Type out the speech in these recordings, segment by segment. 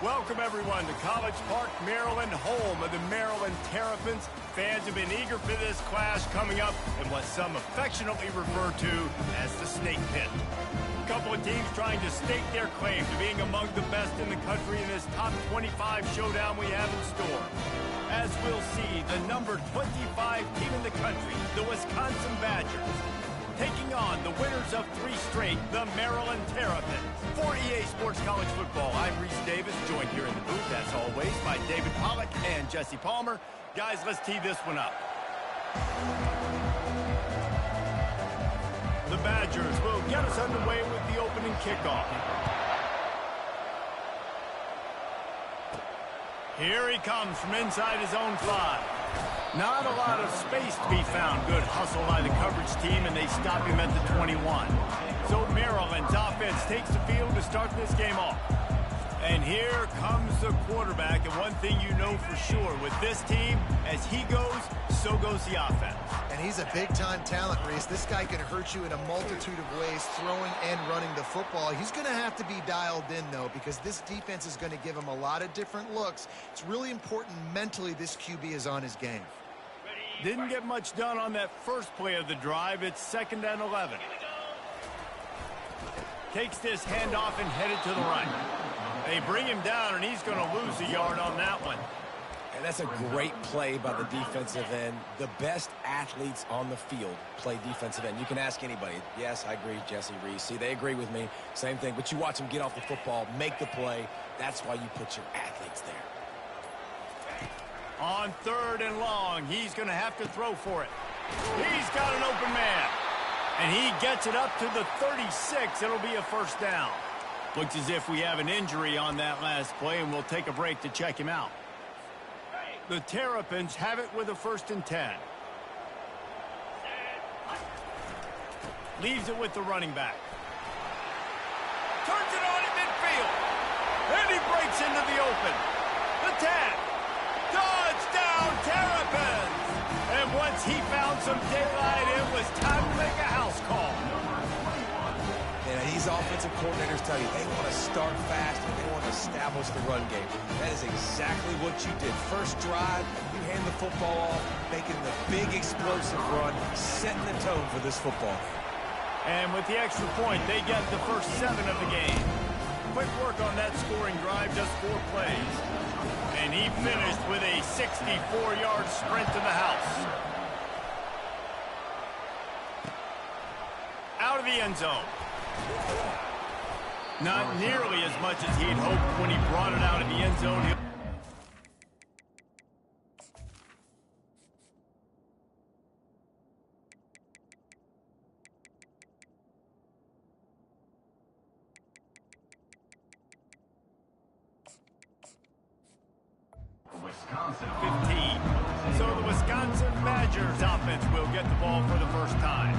Welcome, everyone, to College Park, Maryland, home of the Maryland Terrapins. Fans have been eager for this clash coming up in what some affectionately refer to as the Snake Pit. A couple of teams trying to stake their claim to being among the best in the country in this top 25 showdown we have in store. As we'll see, the number 25 team in the country, the Wisconsin Badgers, taking on the winners of 3 straight, the Maryland Terrapins. For EA Sports College Football, I'm Reese Davis, joined here in the booth, as always, by David Pollack and Jesse Palmer. Guys, let's tee this one up. The Badgers will get us underway with the opening kickoff. Here he comes from inside his own 5. Not a lot of space to be found. Good hustle by the coverage team, and they stop him at the 21. So Maryland's offense takes the field to start this game off. And here comes the quarterback, and one thing you know for sure, with this team, as he goes, so goes the offense. And he's a big-time talent, Reese. This guy can hurt you in a multitude of ways, throwing and running the football. He's going to have to be dialed in, though, because this defense is going to give him a lot of different looks. It's really important mentally this QB is on his game. Didn't get much done on that first play of the drive. It's 2nd and 11. Takes this handoff and headed to the right. They bring him down, and he's going to lose a yard on that one. And that's a great play by the defensive end. The best athletes on the field play defensive end. You can ask anybody. Yes, I agree, Jesse, Reese. See, they agree with me. Same thing. But you watch them get off the football, make the play. That's why you put your athletes there. On 3rd and long, he's going to have to throw for it. He's got an open man. And he gets it up to the 36. It'll be a first down. Looks as if we have an injury on that last play, and we'll take a break to check him out. The Terrapins have it with a 1st and 10. Leaves it with the running back. Turns it on in midfield. And he breaks into the open. The 10. Touchdown, Terrapins! And once he found some daylight, it was time to make a house call. Yeah, these offensive coordinators tell you they want to start fast and they want to establish the run game. That is exactly what you did. First drive, you hand the football off, making the big explosive run, setting the tone for this football. And with the extra point, they get the first 7 of the game. Quick work on that scoring drive, just 4 plays. And he finished with a 64-yard sprint to the house. Out of the end zone. Not nearly as much as he'd hoped when he brought it out in the end zone. Wisconsin 15. So the Wisconsin Badgers offense will get the ball for the first time.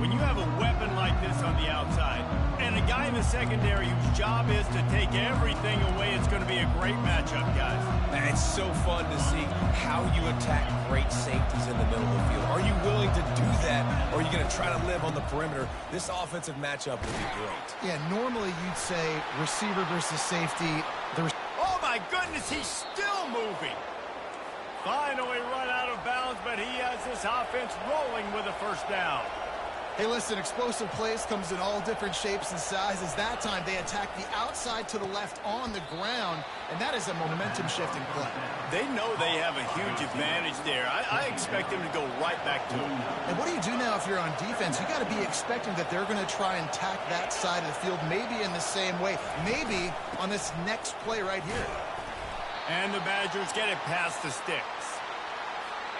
When you have a weapon like this on the outside and a guy in the secondary whose job is to take everything away, it's going to be a great matchup, guys. And it's so fun to see how you attack great safeties in the middle of the field. Are you willing to do that, or are you going to try to live on the perimeter? This offensive matchup will be great. Yeah, normally you'd say receiver versus safety. Oh, my goodness, he's still moving. Finally run out of bounds, but he has this offense rolling with a first down. Hey, listen, explosive plays comes in all different shapes and sizes. That time they attack the outside to the left on the ground, and that is a momentum-shifting play. They know they have a huge advantage there. I expect them to go right back to him. And what do you do now if you're on defense? You got to be expecting that they're going to try and attack that side of the field, maybe in the same way, maybe on this next play right here. And the Badgers get it past the sticks.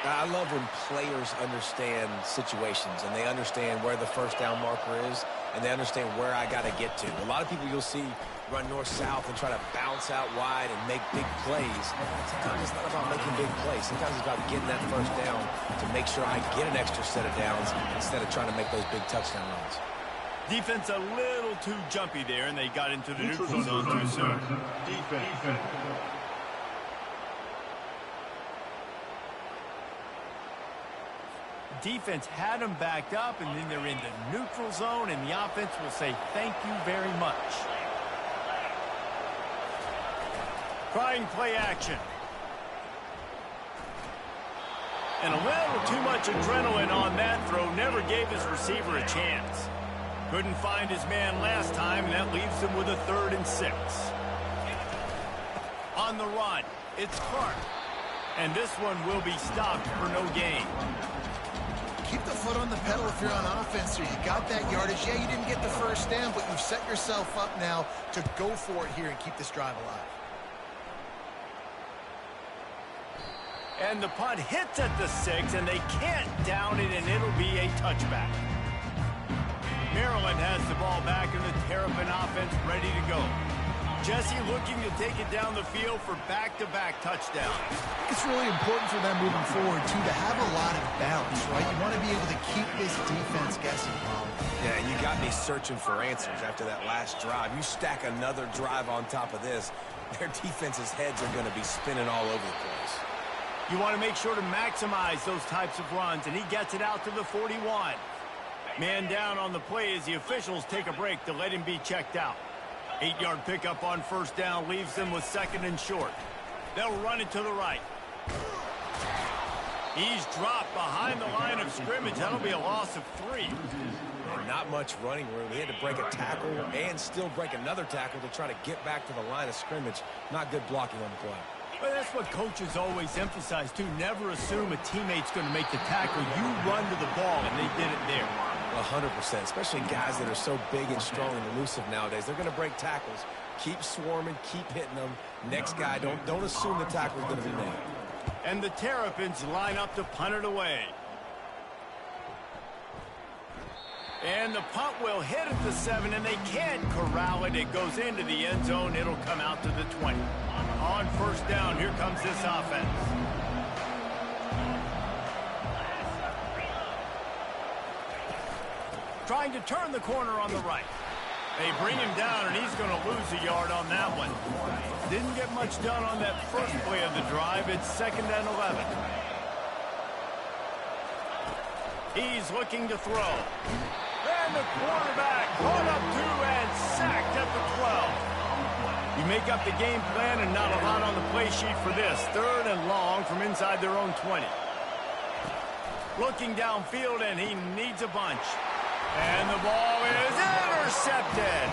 I love when players understand situations and they understand where the first down marker is and they understand where I got to get to. A lot of people you'll see run north-south and try to bounce out wide and make big plays. Sometimes it's not about making big plays. Sometimes it's about getting that first down to make sure I get an extra set of downs instead of trying to make those big touchdown runs. Defense a little too jumpy there, and they got into the neutral zone too soon. Defense. Defense had them backed up, and then they're in the neutral zone, and the offense will say thank you very much. Trying play action. And a little too much adrenaline on that throw. Never gave his receiver a chance. Couldn't find his man last time, and that leaves him with a 3rd and 6. On the run, it's Clark. And this one will be stopped for no gain. Keep the foot on the pedal if you're on offense here. You got that yardage. Yeah, you didn't get the first down, but you've set yourself up now to go for it here and keep this drive alive. And the punt hits at the 6, and they can't down it, and it'll be a touchback. Maryland has the ball back, and the Terrapin offense ready to go. Jesse looking to take it down the field for back-to-back touchdowns. It's really important for them moving forward, too, to have a lot of balance, right? You want to be able to keep this defense guessing, Paul. Yeah, and you got me searching for answers after that last drive. You stack another drive on top of this, their defense's heads are going to be spinning all over the place. You want to make sure to maximize those types of runs, and he gets it out to the 41. Man down on the play as the officials take a break to let him be checked out. 8-yard pickup on first down leaves them with 2nd and short. They'll run it to the right. He's dropped behind the line of scrimmage. That'll be a loss of 3. And not much running room. He had to break a tackle and still break another tackle to try to get back to the line of scrimmage. Not good blocking on the play. But that's what coaches always emphasize, too. Never assume a teammate's going to make the tackle. You run to the ball, and they did it there. 100%, especially guys that are so big and strong and elusive nowadays. They're going to break tackles. Keep swarming, keep hitting them. Next guy, don't assume the tackle is going to be made. And the Terrapins line up to punt it away. And the punt will hit at the 7, and they can't corral it. It goes into the end zone. It'll come out to the 20. On first down, here comes this offense. Trying to turn the corner on the right. They bring him down, and he's going to lose a yard on that one. Didn't get much done on that first play of the drive. It's 2nd and 11. He's looking to throw. And the quarterback caught up to and sacked at the 12. You make up the game plan and not a lot on the play sheet for this. 3rd and long from inside their own 20. Looking downfield, and he needs a bunch. And the ball is intercepted.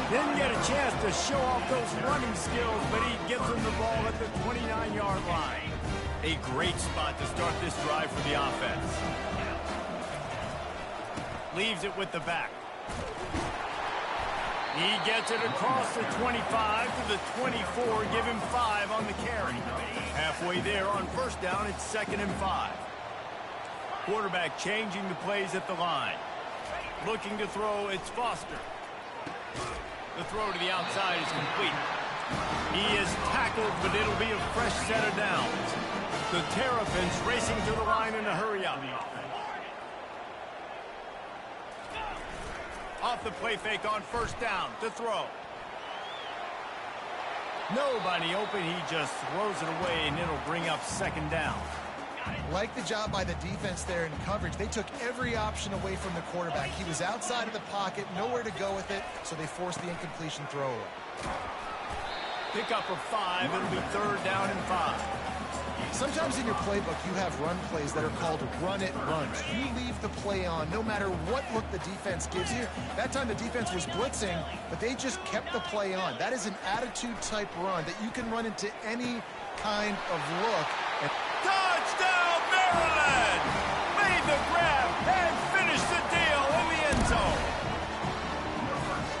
Didn't get a chance to show off those running skills, but he gets him the ball at the 29-yard line. A great spot to start this drive for the offense. Leaves it with the back. He gets it across the 25 to the 24. Give him 5 on the carry. Halfway there on first down, it's 2nd and 5. Quarterback changing the plays at the line. Looking to throw, it's Foster. The throw to the outside is complete. He is tackled, but it'll be a fresh set of downs. The Terrapins racing to the line in a hurry-up. Off the play fake on first down to throw. Nobody open. He just throws it away, and it'll bring up 2nd down. Like the job by the defense there in coverage. They took every option away from the quarterback. He was outside of the pocket, nowhere to go with it, so they forced the incompletion throw. Pick up of 5. It'll be 3rd down and 5. Sometimes in your playbook, you have run plays that are called run-it runs. You leave the play on no matter what look the defense gives you. That time the defense was blitzing, but they just kept the play on. That is an attitude-type run that you can run into any kind of look. Touchdown, Maryland! Made the grab and finished the deal in the end zone.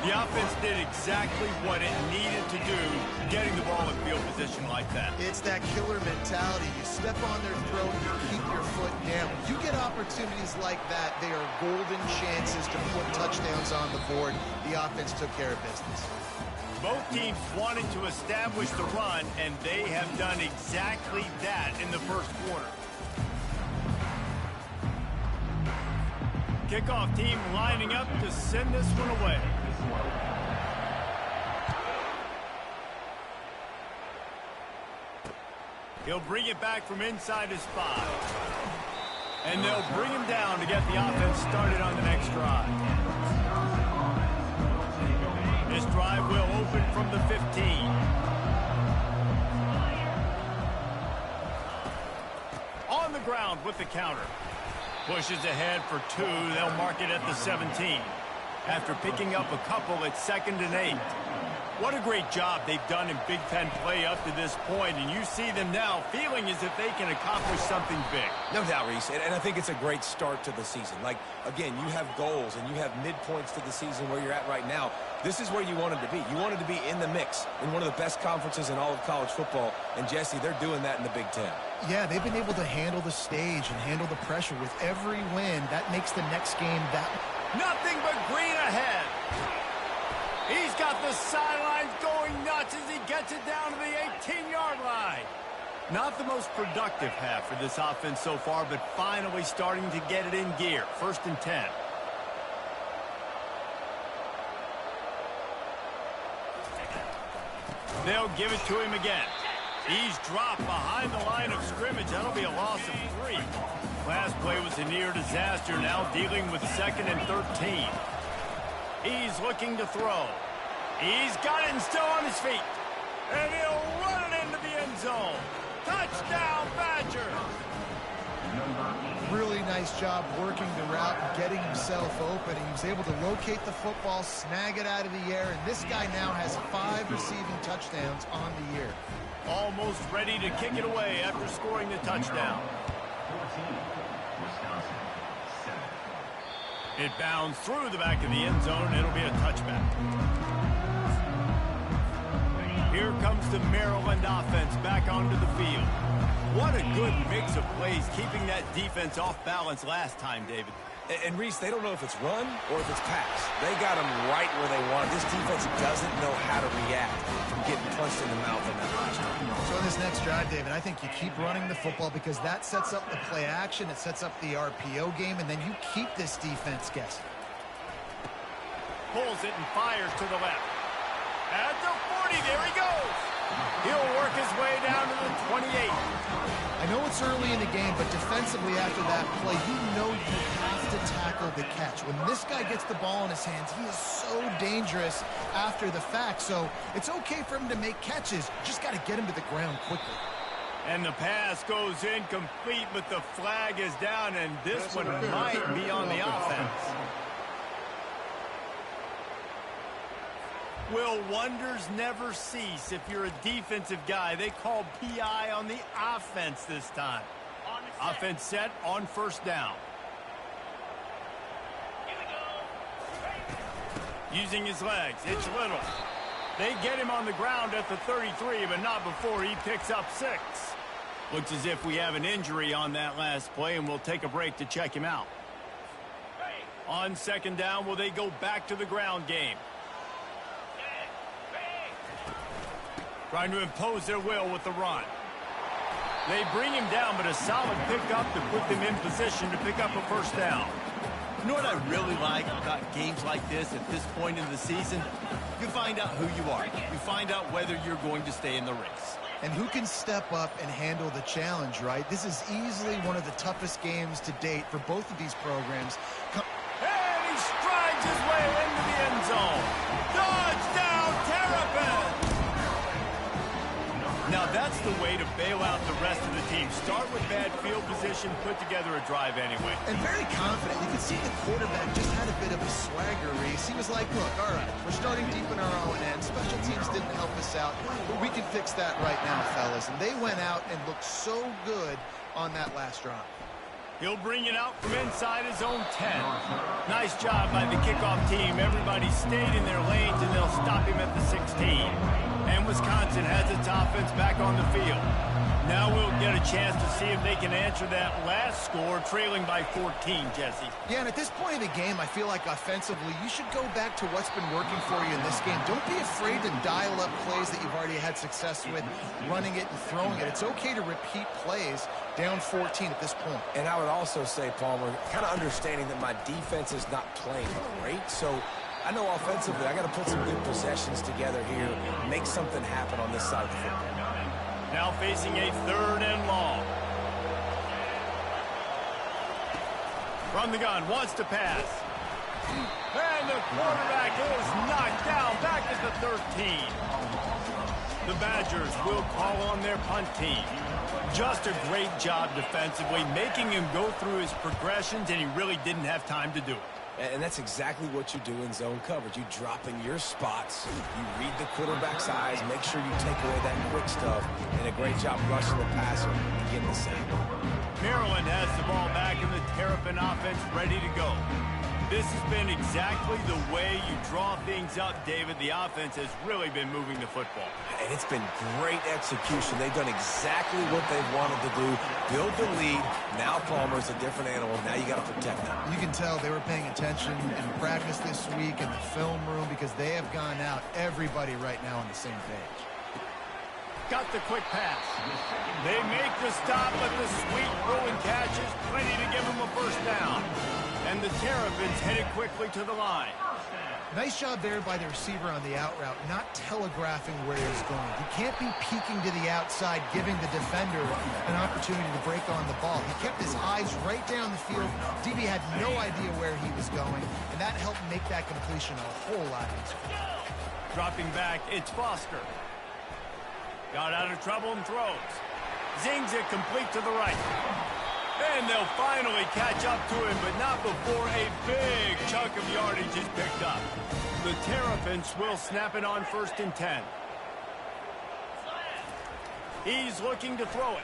The offense did exactly what it needed to do, getting the ball in field position like that. It's that killer mentality. You step on their throat, you keep your foot down. When you get opportunities like that, they are golden chances to put touchdowns on the board. The offense took care of business. Both teams wanted to establish the run, and they have done exactly that in the first quarter. Kickoff team lining up to send this one away. He'll bring it back from inside his 5. And they'll bring him down to get the offense started on the next drive. This drive will open from the 15. ground with the counter. Pushes ahead for 2. They'll mark it at the 17. After picking up a couple, it's 2nd and 8. What a great job they've done in Big Ten play up to this point, and you see them now feeling as if they can accomplish something big. No doubt, Reese, and I think it's a great start to the season. Like, again, you have goals and you have midpoints to the season where you're at right now. This is where you wanted to be. You wanted to be in the mix in one of the best conferences in all of college football, and Jesse, they're doing that in the Big Ten. Yeah, they've been able to handle the stage and handle the pressure with every win. That makes the next game that... Nothing but green ahead. He's got the sidelines going nuts as he gets it down to the 18-yard line. Not the most productive half for this offense so far, but finally starting to get it in gear. 1st and 10. They'll give it to him again. He's dropped behind the line of scrimmage. That'll be a loss of 3. Last play was a near disaster, now dealing with 2nd and 13. He's looking to throw. He's got it and still on his feet. And he'll run it into the end zone. Touchdown, Badgers! Really nice job working the route and getting himself open. He was able to locate the football, snag it out of the air, and this guy now has 5 receiving touchdowns on the year. Almost ready to kick it away after scoring the touchdown. It bounds through the back of the end zone, and it'll be a touchback. Here comes the Maryland offense back onto the field. What a good mix of plays, keeping that defense off balance last time, David. And Reese, they don't know if it's run or if it's pass. They got them right where they want. This defense doesn't know how to react from getting punched in the mouth on that last time. So in this next drive, David, I think you keep running the football because that sets up the play action, it sets up the RPO game, and then you keep this defense guessing. Pulls it and fires to the left. At the 40, there he goes. He'll work his way down to the 28. I know it's early in the game, but defensively after that play, you know you have to tackle the catch. When this guy gets the ball in his hands, he is so dangerous after the fact. So it's okay for him to make catches. Just got to get him to the ground quickly. And the pass goes incomplete, but the flag is down, and this one might be on the offense. Will wonders never cease if you're a defensive guy? They call PI on the offense this time. Offense set on 1st down. Using his legs, it's Little. They get him on the ground at the 33, but not before he picks up 6. Looks as if we have an injury on that last play, and we'll take a break to check him out. On 2nd down, will they go back to the ground game? Trying to impose their will with the run. They bring him down, but a solid pickup to put them in position to pick up a 1st down. You know what I really like about games like this at this point in the season? You find out who you are. You find out whether you're going to stay in the race. And who can step up and handle the challenge, right? This is easily one of the toughest games to date for both of these programs. And he strides his way into the end zone. Touchdown, Terrapin! Now that's the way to bail out the rest of the team. Start with bad field position, put together a drive anyway. And very confident. You can see the quarterback just had a bit of a swagger, Reese. He was like, look, all right, we're starting deep in our own end. Special teams didn't help us out, but we can fix that right now, fellas. And they went out and looked so good on that last drive. He'll bring it out from inside his own 10. Nice job by the kickoff team. Everybody stayed in their lanes, and they'll stop him at the 16. And Wisconsin has its offense back on the field. Now we'll get a chance to see if they can answer that last score, trailing by 14, Jesse. Yeah, and at this point in the game, I feel like offensively, you should go back to what's been working for you in this game. Don't be afraid to dial up plays that you've already had success with, running it and throwing it. It's okay to repeat plays down 14 at this point. And I would also say, Palmer, kind of understanding that my defense is not playing great, so I know offensively I got to put some good possessions together here, make something happen on this side of the football. Now facing a 3rd and long. From the gun, wants to pass. And the quarterback is knocked down back at the 13. The Badgers will call on their punt team. Just a great job defensively, making him go through his progressions, and he really didn't have time to do it. And that's exactly what you do in zone coverage. You drop in your spots, you read the quarterback's eyes, make sure you take away that quick stuff, and a great job rushing the passer and getting the sack. Maryland has the ball back in the Terrapin offense ready to go. This has been exactly the way you draw things up, David. The offense has really been moving the football. And it's been great execution. They've done exactly what they've wanted to do. Build the lead. Now Palmer's a different animal. Now you got to protect them. You can tell they were paying attention in practice this week in the film room because they have gone out, everybody right now on the same page. Got the quick pass. They make the stop, but the sweet rolling catch is plenty to give them a first down. And the Terrapins headed quickly to the line. Nice job there by the receiver on the out route, not telegraphing where he's going. He can't be peeking to the outside, giving the defender an opportunity to break on the ball. He kept his eyes right down the field. DB had no idea where he was going, and that helped make that completion a whole lot easier. Dropping back, it's Foster. Got out of trouble and throws. Zings it complete to the right. And they'll finally catch up to him, but not before a big chunk of yardage is picked up. The Terrapins will snap it on 1st and 10. He's looking to throw it.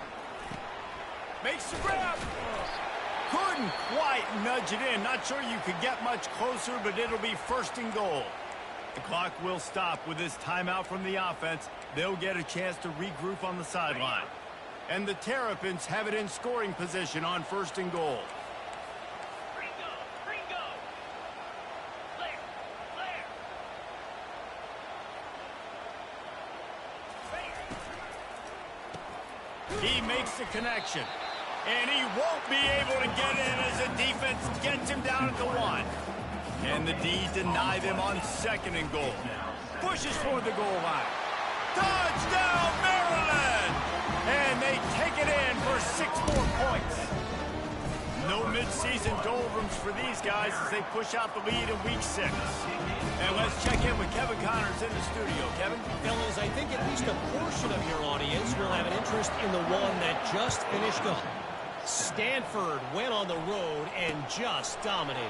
Makes the grab. Couldn't quite nudge it in. Not sure you could get much closer, but it'll be 1st and goal. The clock will stop with this timeout from the offense. They'll get a chance to regroup on the sideline. And the Terrapins have it in scoring position on 1st and goal. He makes the connection. And he won't be able to get in as the defense gets him down at the 1. And the D deny them on 2nd and goal. Pushes for the goal line. Touchdown, Maryland! And they take it in for 6 more points. No midseason doldrums for these guys as they push out the lead in week 6. And let's check in with Kevin Connors in the studio. Kevin? Fellas, I think at least a portion of your audience will have an interest in the one that just finished up. Stanford went on the road and just dominated.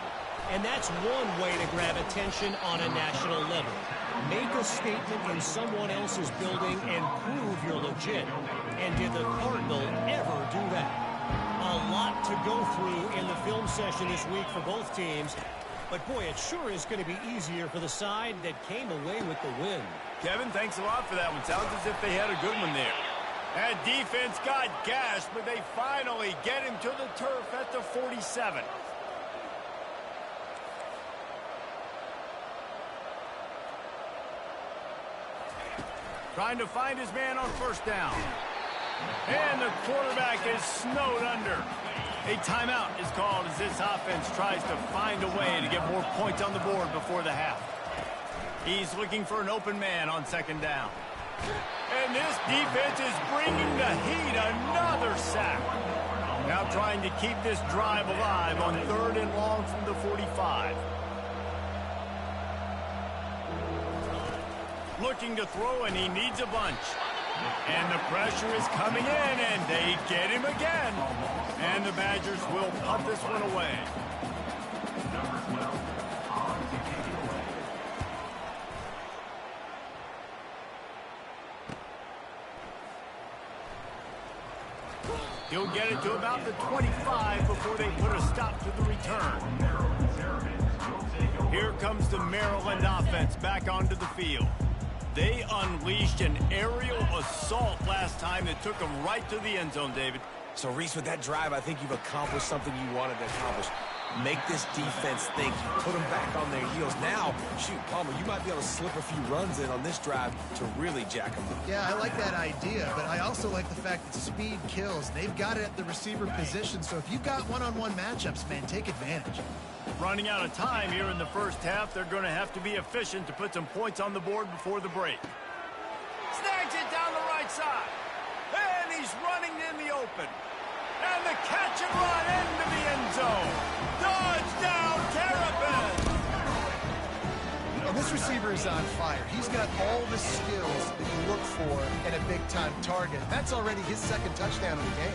And that's one way to grab attention on a national level. Make a statement in someone else's building and prove you're legit. And did the Cardinal ever do that? A lot to go through in the film session this week for both teams. But boy, it sure is going to be easier for the side that came away with the win. Kevin, thanks a lot for that one. Sounds as if they had a good one there. That defense got gashed, but they finally get him to the turf at the 47. Trying to find his man on 1st down. And the quarterback is snowed under. A timeout is called as this offense tries to find a way to get more points on the board before the half. He's looking for an open man on 2nd down. And this defense is bringing the heat. Another sack. Now trying to keep this drive alive on 3rd and long from the 45. Looking to throw, and he needs a bunch. And the pressure is coming in, and they get him again. And the Badgers will punt this one away. He'll get it to about the 25 before they put a stop to the return. Here comes the Maryland offense back onto the field. They unleashed an aerial assault last time that took them right to the end zone, David. So, Reese, with that drive, I think you've accomplished something you wanted to accomplish. Make this defense think. Put them back on their heels. Now, shoot, Palmer, you might be able to slip a few runs in on this drive to really jack them up. Yeah, I like that idea, but I also like the fact that speed kills. They've got it at the receiver position, so if you've got one-on-one matchups, man, take advantage. Running out of time here in the 1st half, they're going to have to be efficient to put some points on the board before the break. Snags it down the right side. And he's running in the open. And the catch and run into the end zone. Touchdown, Terrapins! A And this receiver is on fire. He's got all the skills that you look for in a big-time target. That's already his second touchdown of the game.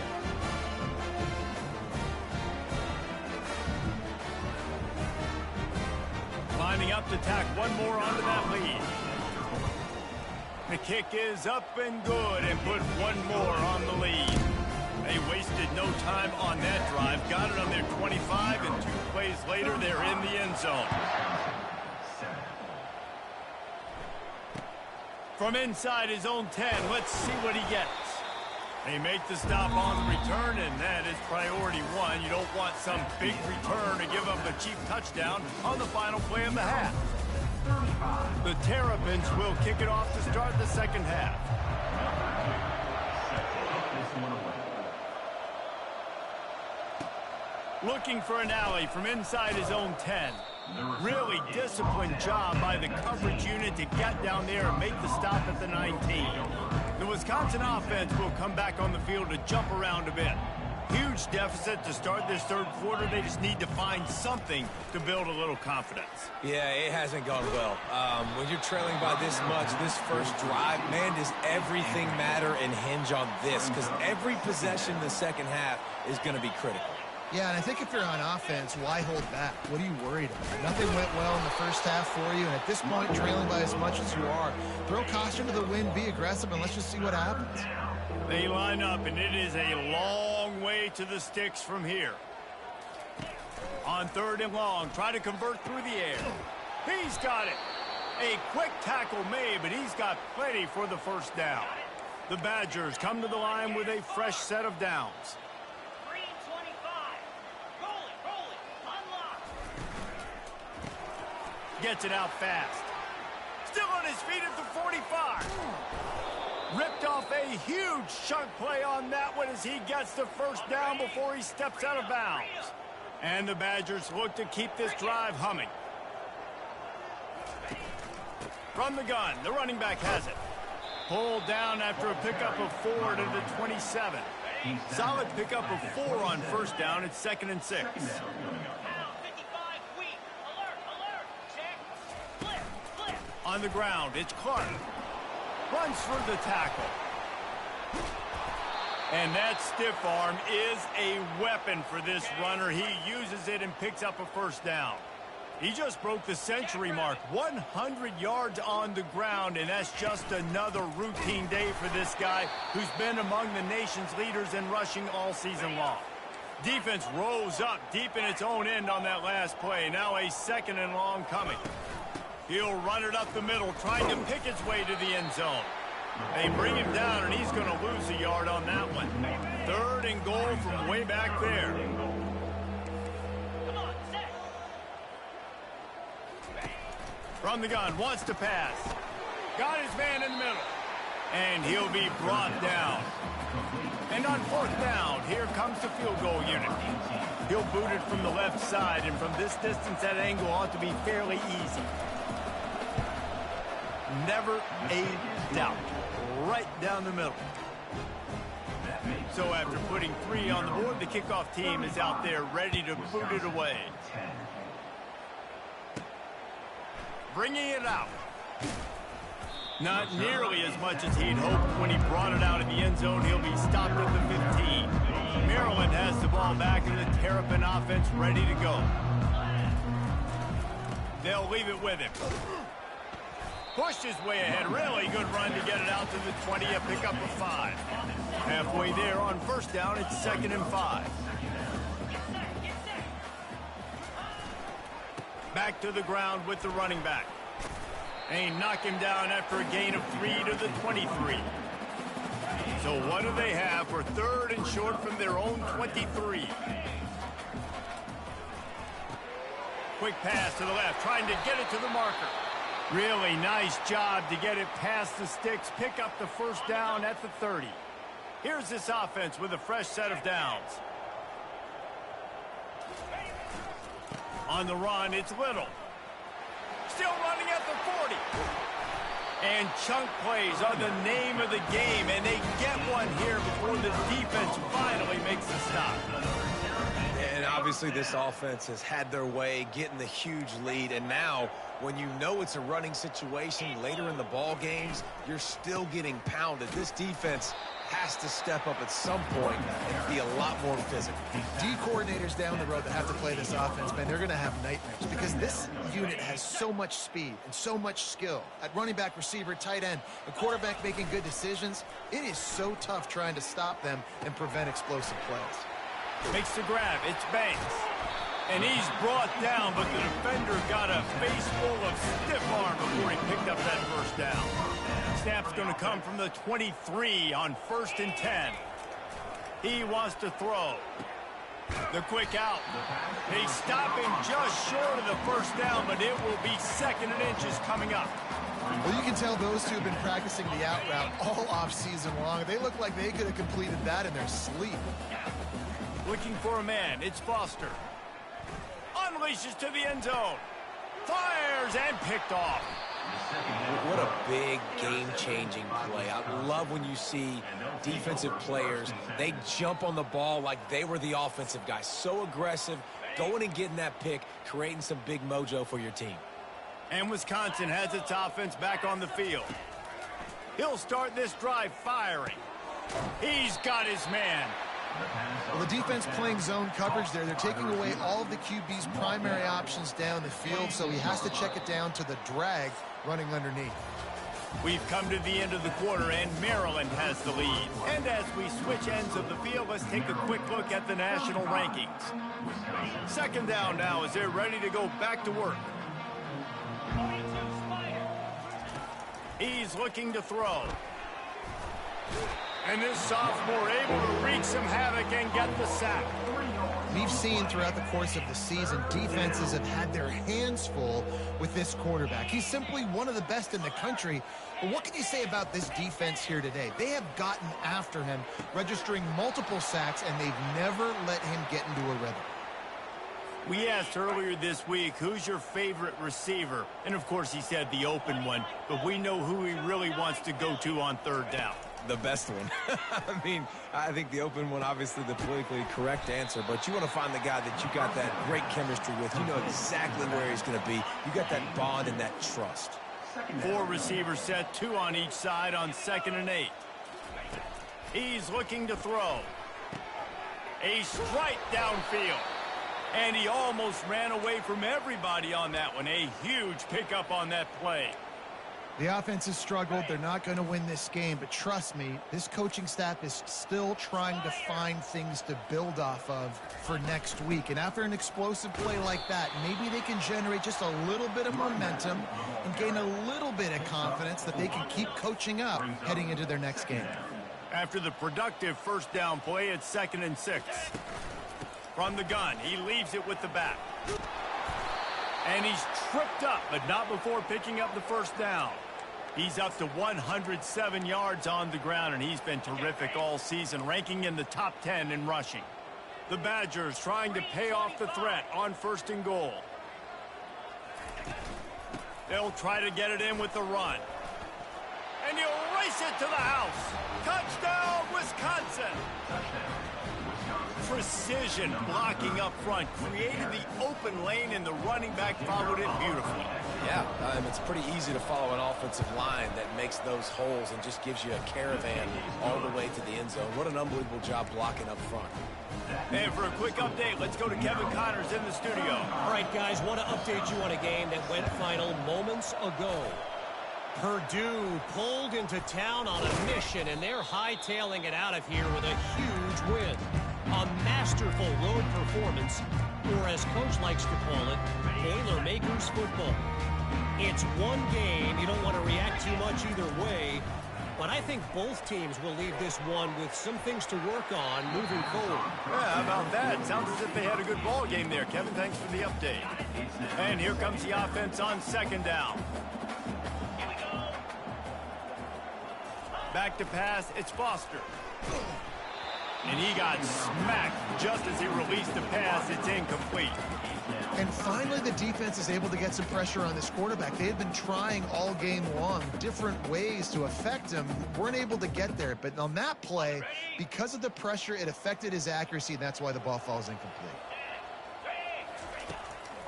Lining up to tack one more onto that lead. The kick is up and good and put one more on the lead. They wasted no time on that drive. Got it on their 25, and 2 plays later, they're in the end zone. From inside his own 10, let's see what he gets. They make the stop on the return, and that is priority one. You don't want some big return to give up a cheap touchdown on the final play of the half. The Terrapins will kick it off to start the second half. Looking for an alley from inside his own 10. Really disciplined job by the coverage unit to get down there and make the stop at the 19. The Wisconsin offense will come back on the field to jump around a bit. Huge deficit to start this third quarter. They just need to find something to build a little confidence. Yeah, it hasn't gone well. When you're trailing by this much, this first drive, man, does everything matter and hinge on this? Because every possession in the second half is going to be critical. Yeah, and I think if you're on offense, why hold back? What are you worried about? Nothing went well in the first half for you, and at this point, trailing by as much as you are, throw caution to the wind, be aggressive, and let's just see what happens. They line up, and it is a long way to the sticks from here. On 3rd and long, try to convert through the air. He's got it. A quick tackle made, but he's got plenty for the first down. The Badgers come to the line with a fresh set of downs. Gets it out fast. Still on his feet at the 45. Ripped off a huge chunk play on that one as he gets the first down before he steps out of bounds. And the Badgers look to keep this drive humming. From the gun, the running back has it. Pulled down after a pickup of 4 to the 27. Solid pickup of 4 on first down. It's 2nd and 6. On the ground, it's Clark. Runs for the tackle. And that stiff arm is a weapon for this runner. He uses it and picks up a first down. He just broke the century mark. 100 yards on the ground, and that's just another routine day for this guy who's been among the nation's leaders in rushing all season long. Defense rose up deep in its own end on that last play. Now a 2nd and long coming. He'll run it up the middle, trying to pick its way to the end zone. They bring him down, and he's going to lose a yard on that one. 3rd and goal from way back there. From the gun, wants to pass. Got his man in the middle. And he'll be brought down. And on 4th down, here comes the field goal unit. He'll boot it from the left side, and from this distance, that angle ought to be fairly easy. Never a doubt. Right down the middle. So after putting 3 on the board, the kickoff team is out there ready to boot it away. Bringing it out. Not nearly as much as he'd hoped when he brought it out in the end zone. He'll be stopped at the 15. Maryland has the ball back, and the Terrapin offense ready to go. They'll leave it with him. Pushed his way ahead. Really good run to get it out to the 20, a pickup of 5. Halfway there on first down, it's 2nd and 5. Back to the ground with the running back. They knock him down after a gain of 3 to the 23. So what do they have for 3rd and short from their own 23? Quick pass to the left, trying to get it to the marker. Really nice job to get it past the sticks, pick up the first down at the 30. Here's this offense with a fresh set of downs. On the run, it's Little. Still running at the 40. And chunk plays are the name of the game, and they get one here before the defense finally makes the stop. And And obviously this offense has had their way, getting the huge lead. And now, when you know it's a running situation later in the ball games, you're still getting pounded. This defense has to step up at some point and be a lot more physical. D coordinators down the road that have to play this offense, man, they're going to have nightmares because this unit has so much speed and so much skill. At running back, receiver, tight end, a quarterback making good decisions, it is so tough trying to stop them and prevent explosive plays. Makes the grab. It's Banks. And he's brought down, but the defender got a face full of stiff arm before he picked up that first down. Snap's going to come from the 23 on 1st and 10. He wants to throw. The quick out. They stop him just short of the first down, but it will be 2nd and inches coming up. Well, you can tell those two have been practicing the out route all off-season long. They look like they could have completed that in their sleep. Looking for a man. It's Foster. Unleashes to the end zone. Fires and picked off. What a big game-changing play. I love when you see defensive players, they jump on the ball like they were the offensive guy. So aggressive, going and getting that pick, creating some big mojo for your team. And Wisconsin has its offense back on the field. He'll start this drive firing. He's got his man. Well, the defense playing zone coverage there. They're taking away all of the QB's primary options down the field, so he has to check it down to the drag running underneath. We've come to the end of the quarter, and Maryland has the lead. And as we switch ends of the field, let's take a quick look at the national rankings. 2nd down now as they're ready to go back to work. He's looking to throw. And this sophomore able to wreak some havoc and get the sack. We've seen throughout the course of the season, defenses have had their hands full with this quarterback. He's simply one of the best in the country. But what can you say about this defense here today? They have gotten after him, registering multiple sacks, and they've never let him get into a rhythm. We asked earlier this week, who's your favorite receiver? And, of course, he said the open one. But we know who he really wants to go to on 3rd down. The best one. I mean, I think the open one, obviously the politically correct answer, but you want to find the guy that you got that great chemistry with. You know exactly where he's going to be. You got that bond and that trust. 4 receivers set, 2 on each side on 2nd and 8. He's looking to throw. A strike downfield. And he almost ran away from everybody on that one. A huge pickup on that play. The offense has struggled. They're not going to win this game, but trust me, this coaching staff is still trying to find things to build off of for next week. And after an explosive play like that, maybe they can generate just a little bit of momentum and gain a little bit of confidence that they can keep coaching up heading into their next game. After the productive 1st down play, it's 2nd and 6. From the gun, he leaves it with the back. And he's tripped up, but not before picking up the 1st down. He's up to 107 yards on the ground, and he's been terrific all season, ranking in the top 10 in rushing. The Badgers trying to pay off the threat on 1st and goal. They'll try to get it in with the run. And he'll race it to the house. Touchdown, Wisconsin! Precision blocking up front, created the open lane, and the running back followed it beautifully. Yeah, it's pretty easy to follow an offensive line that makes those holes and just gives you a caravan all the way to the end zone. What an unbelievable job blocking up front. And for a quick update, let's go to Kevin Connors in the studio. All right, guys, want to update you on a game that went final moments ago. Purdue pulled into town on a mission, and they're hightailing it out of here with a huge win. A masterful road performance, or as Coach likes to call it, Boilermakers football. It's one game. You don't want to react too much either way, but I think both teams will leave this one with some things to work on moving forward. Yeah, how about that? Sounds as if they had a good ball game there. Kevin, thanks for the update. And here comes the offense on 2nd down. Back to pass, it's Foster. And he got smacked just as he released the pass. It's incomplete. And finally, the defense is able to get some pressure on this quarterback. They had been trying all game long different ways to affect him. Weren't able to get there. But on that play, because of the pressure, it affected his accuracy, and that's why the ball falls incomplete.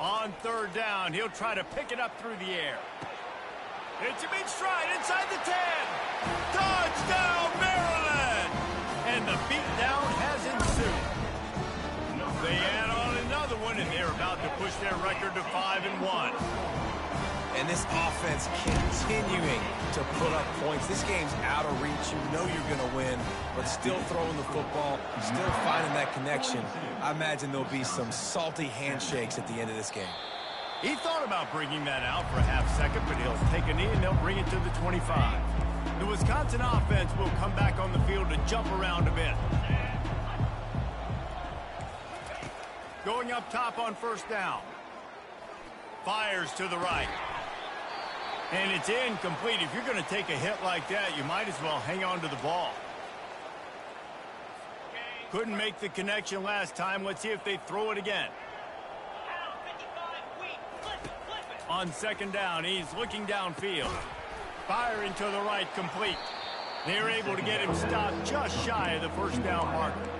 On third down, he'll try to pick it up through the air. It's a big stride inside the 10. Touchdown, Maryland! And the beatdown has ensued. They add on another one, and they're about to push their record to 5-1. And this offense continuing to put up points. This game's out of reach. You know you're going to win, but still throwing the football, still finding that connection. I imagine there'll be some salty handshakes at the end of this game. He thought about bringing that out for a half second, but he'll take a knee and they'll bring it to the 25. The Wisconsin offense will come back on the field to jump around a bit. Going up top on first down. Fires to the right. And it's incomplete. If you're going to take a hit like that, you might as well hang on to the ball. Couldn't make the connection last time. Let's see if they throw it again. On second down, he's looking downfield. Firing to the right, complete. They're able to get him stopped just shy of the first down marker.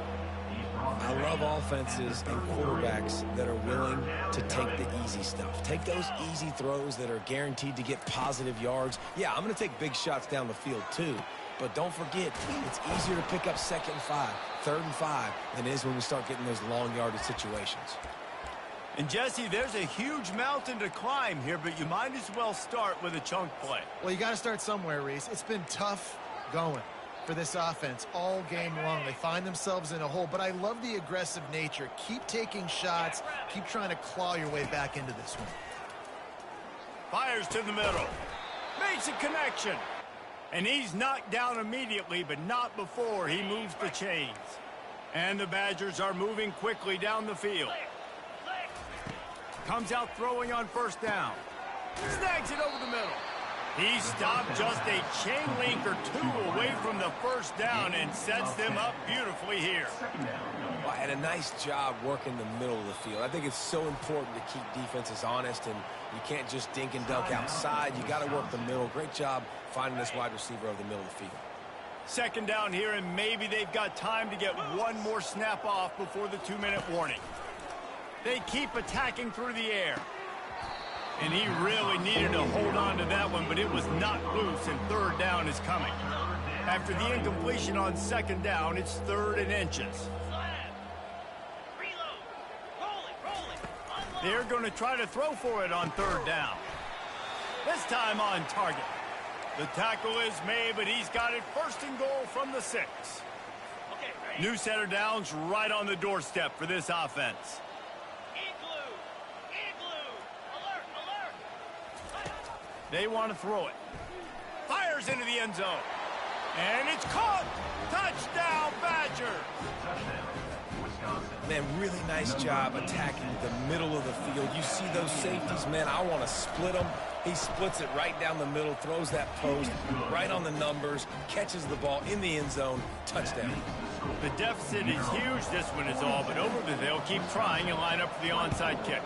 I love offenses and quarterbacks that are willing to take the easy stuff. Take those easy throws that are guaranteed to get positive yards. Yeah, I'm going to take big shots down the field too. But don't forget, it's easier to pick up 2nd and 5, 3rd and 5 than it is when we start getting those long yardage situations. And Jesse, there's a huge mountain to climb here, but you might as well start with a chunk play. Well, you got to start somewhere, Reese. It's been tough going for this offense all game long. They find themselves in a hole, but I love the aggressive nature. Keep taking shots. Keep trying to claw your way back into this one. Fires to the middle. Makes a connection. And he's knocked down immediately, but not before he moves the chains. And the Badgers are moving quickly down the field. Comes out throwing on first down. Snags it over the middle. He stopped just a chain link or two away from the first down and sets them up beautifully here. Well, and a nice job working the middle of the field. I think it's so important to keep defenses honest, and you can't just dink and dunk outside. You got to work the middle. Great job finding this wide receiver over the middle of the field. Second down here, and maybe they've got time to get one more snap off before the 2-minute warning. They keep attacking through the air. And he really needed to hold on to that one, but it was not loose, and third down is coming. After the incompletion on second down, it's 3rd and inches. They're going to try to throw for it on third down. This time on target. The tackle is made, but he's got it 1st and goal from the 6. New set of downs right on the doorstep for this offense. They want to throw it. Fires into the end zone. And it's caught. Touchdown, Badger. Man, really nice job attacking the middle of the field. You see those safeties, man, I want to split them. He splits it right down the middle, throws that post, right on the numbers, catches the ball in the end zone, touchdown. The deficit is huge. This one is all but over, but they'll keep trying and line up for the onside kick.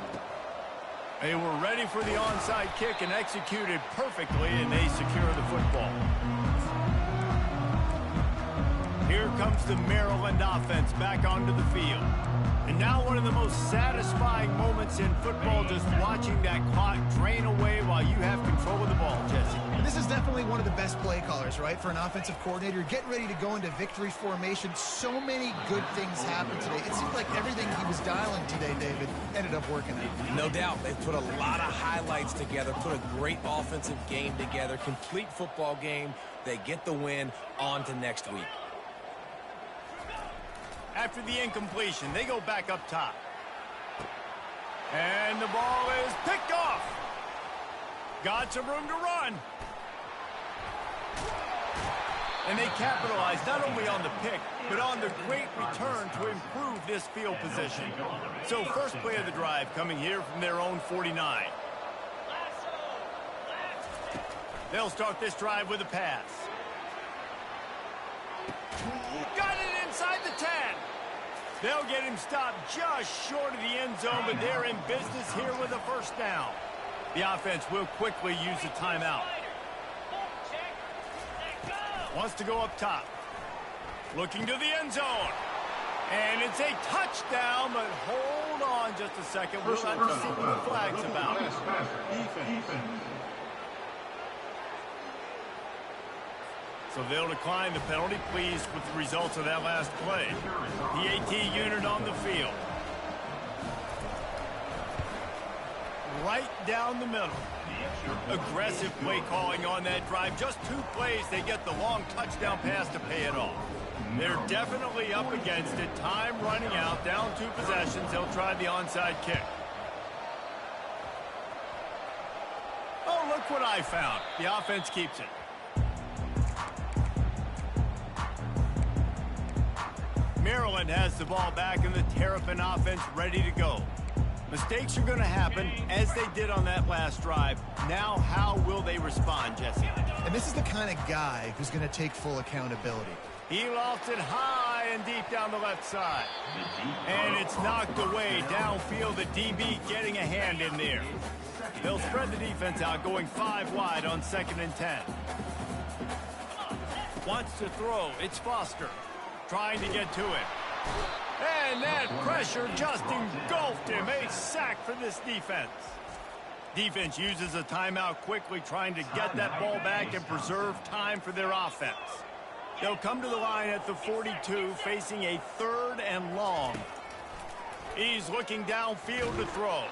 They were ready for the onside kick and executed perfectly, and they secure the football. Here comes the Maryland offense back onto the field. And now one of the most satisfying moments in football, just watching that clock drain away while you have control of the ball, Jesse. And this is definitely one of the best play callers, right, for an offensive coordinator. Getting ready to go into victory formation. So many good things happened today. It seemed like everything he was dialing today, David, ended up working out. No doubt. They've put a lot of highlights together, put a great offensive game together, complete football game. They get the win. On to next week. After the incompletion, they go back up top. And the ball is picked off. Got some room to run. And they capitalize not only on the pick, but on the great return to improve this field position. So first play of the drive coming here from their own 49. They'll start this drive with a pass. Got it inside the 10. They'll get him stopped just short of the end zone, but they're in business here with a first down. The offense will quickly use a timeout. Wants to go up top. Looking to the end zone. And it's a touchdown, but hold hold on just a second. We'll have to see what the flag's about. So they'll decline the penalty, pleased with the results of that last play. The AT unit on the field. Right down the middle. Aggressive play calling on that drive. Just 2 plays, they get the long touchdown pass to pay it off. They're definitely up against it. Time running out, down 2 possessions. They'll try the onside kick. Oh, look what I found. The offense keeps it. Maryland has the ball back and the Terrapin offense ready to go. Mistakes are going to happen, as they did on that last drive. Now, how will they respond, Jesse? And this is the kind of guy who's going to take full accountability. He lofts it high and deep down the left side. And it's knocked away downfield. The DB getting a hand in there. They'll spread the defense out, going 5 wide on 2nd and 10. Wants to throw. It's Foster. Trying to get to it. And that pressure just engulfed him. A sack for this defense. Defense uses a timeout quickly, trying to get that ball back and preserve time for their offense. They'll come to the line at the 42, facing a 3rd and long. He's looking downfield to throw.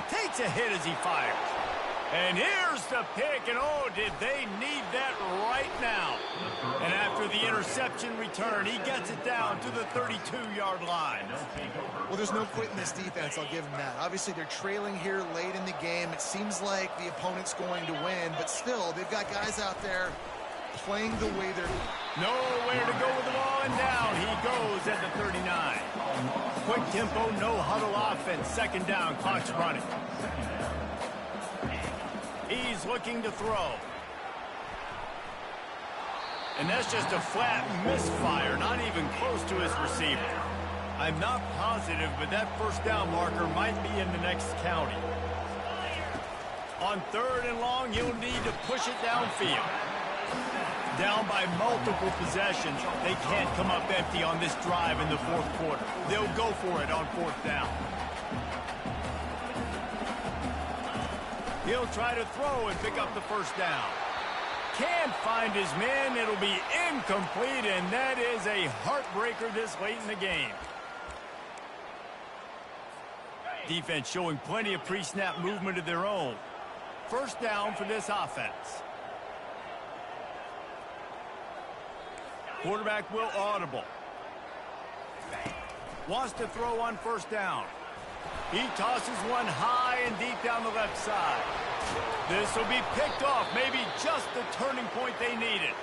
Takes a hit as he fires. And here's the pick, and oh, did they need that right now. And after the interception return, he gets it down to the 32-yard line. Well, there's no quitting this defense, I'll give them that. Obviously, they're trailing here late in the game. It seems like the opponent's going to win, but still, they've got guys out there playing the way they're... Nowhere to go with the ball, and down he goes at the 39. Quick tempo, no huddle offense. 2nd down, clock's running. He's looking to throw. And that's just a flat misfire, not even close to his receiver. I'm not positive, but that 1st down marker might be in the next county. On 3rd and long, he'll need to push it downfield. Down by multiple possessions. They can't come up empty on this drive in the 4th quarter. They'll go for it on 4th down. He'll try to throw and pick up the 1st down. Can't find his man. It'll be incomplete, and that is a heartbreaker this late in the game. Defense showing plenty of pre-snap movement of their own. 1st down for this offense. Quarterback will audible. Wants to throw on 1st down. He tosses one high and deep down the left side. This will be picked off, maybe just the turning point they needed.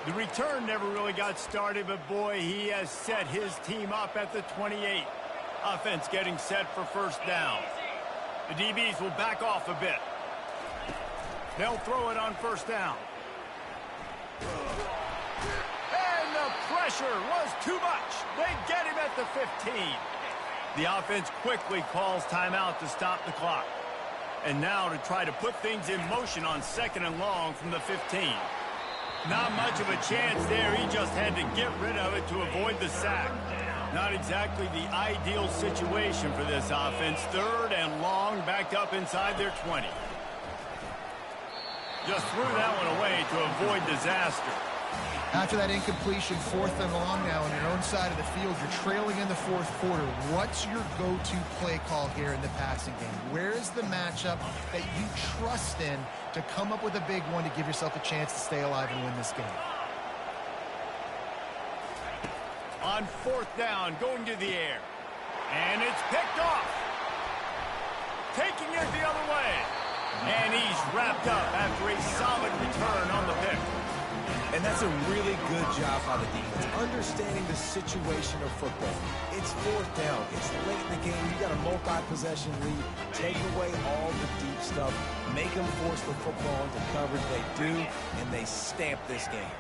The return never really got started, but boy, he has set his team up at the 28. Offense getting set for 1st down. The DBs will back off a bit. They'll throw it on 1st down. And the pressure was too much. They get him at the 15. The offense quickly calls timeout to stop the clock. And now to try to put things in motion on 2nd and long from the 15. Not much of a chance there. He just had to get rid of it to avoid the sack. Not exactly the ideal situation for this offense. 3rd and long, backed up inside their 20. Just threw that one away to avoid disaster. After that incompletion, 4th and long now on your own side of the field, you're trailing in the 4th quarter. What's your go-to play call here in the passing game? Where is the matchup that you trust in to come up with a big one to give yourself a chance to stay alive and win this game? On 4th down, going to the air. And it's picked off. Taking it the other way. And he's wrapped up after a solid return on the pick. And that's a really good job by the defense, understanding the situation of football. It's 4th down. It's late in the game. You got a multi-possession lead. Take away all the deep stuff. Make them force the football into coverage. They do, and they stamp this game.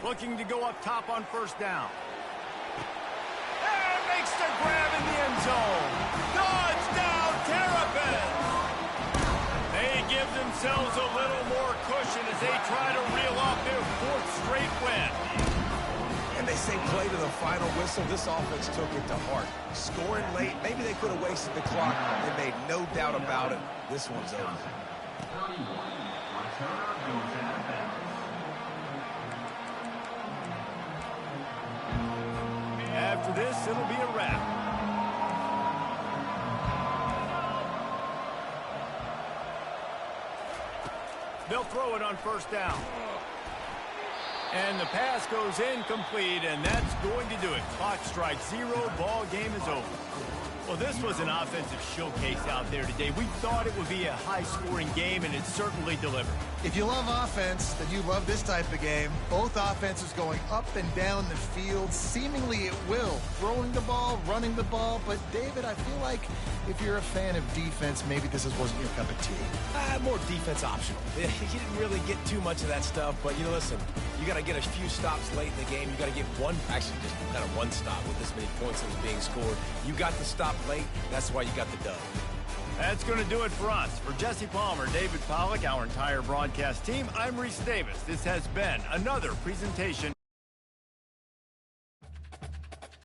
Looking to go up top on 1st down. And makes the grab in the end zone. Touchdown, Terrapins! They give themselves themselves a little more cushion as they try to reel off their 4th straight win. And they say play to the final whistle. This offense took it to heart. Scoring late, maybe they could have wasted the clock. They made no doubt about it. This one's over. After this, it'll be a wrap. They'll throw it on 1st down. And the pass goes incomplete, and that's going to do it. Clock strikes 0, ball game is over. Well, this was an offensive showcase out there today. We thought it would be a high-scoring game, and it certainly delivered. If you love offense, then you love this type of game. Both offenses going up and down the field, seemingly at will. Throwing the ball, running the ball. But, David, I feel like if you're a fan of defense, maybe this wasn't your cup of tea. More defense optional. You didn't really get too much of that stuff, but, you know, listen, you got to get a few stops late in the game. You got to get actually just kind of one stop with this many points that was being scored. You got the stop late. That's why you got the dub. That's going to do it for us. For Jesse Palmer, David Pollack, our entire broadcast team, I'm Reese Davis. This has been another presentation.